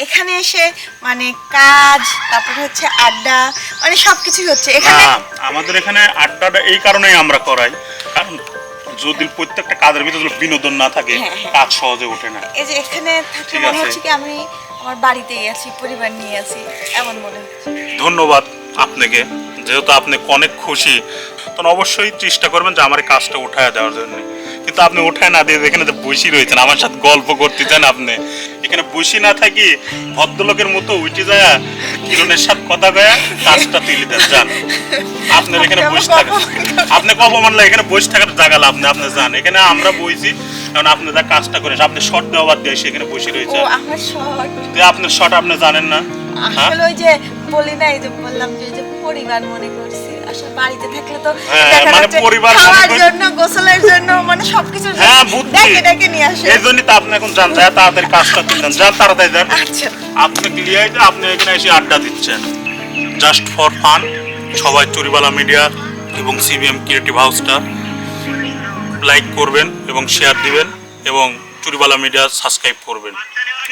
এখানে এসে মানে কাজ, তারপর হচ্ছে আড্ডা, মানে সবকিছুই হচ্ছে এখানে। আমাদের এখানে আড্ডাটা এই কারণেই আমরা করাই, কারণ যদি প্রত্যেকটা কাজের ভিতরে বিনোদন না থাকে কাজ সহজে ওঠে না। এই যে এখানে থাকলে মনে হচ্ছে কি আমি আমার বাড়িতেই আছি, পরিবার নিয়ে আছি, এমন মনে হচ্ছে। ধন্যবাদ আপনাকে, যেহেতু আপনি অনেক খুশি, তখন অবশ্যই চেষ্টা করবেন যে আমার এই কাজটা উঠায় দেওয়ার জন্য। কিন্তু আপনি উঠায় না দিয়ে এখানে তো বসে রয়েছেন, আমার সাথে গল্প করতে চান আপনি, এখানে বসে না থাকি ভদ্রলোকের মতো উঠে যায় কিরণের সাথে কথা কয়া কাজটা তুলে দেন যান। আপনার এখানে বসে থাকেন, আপনি কব মানলে এখানে বসে থাকার জায়গা লাভ নেই, আপনি যান। এখানে আমরা বইছি, কারণ আপনি যা কাজটা করেন, আপনি শর্ট দেওয়ার দিয়ে সেখানে বসে রয়েছে। আমার শর্ট, আপনার শর্ট আপনি জানেন না? আসলে ওই যে বলি না, এই যে বললাম যে পরিবার মনে করছি, আসলে বাড়িতে থাকলে তো মানে পরিবার খাওয়ার জন্য, গোসলের জন্য, মানে সবকিছুর জন্য ডেকে ডেকে নিয়ে আসে। এই জন্যই তো আপনি এখন যান, যায় তাড়াতাড়ি কাজটা দিচ্ছেন, যান তাড়াতাড়ি যান। আচ্ছা, আপনি ক্লিয়ার, আপনি এখানে এসে আড্ডা দিচ্ছেন জাস্ট ফর ফান। সবাই চুরিবালা মিডিয়া এবং সিবিএম ক্রিয়েটিভ হাউসটা লাইক করবেন এবং শেয়ার দিবেন এবং চুরিবালা মিডিয়া সাবস্ক্রাইব করবেন।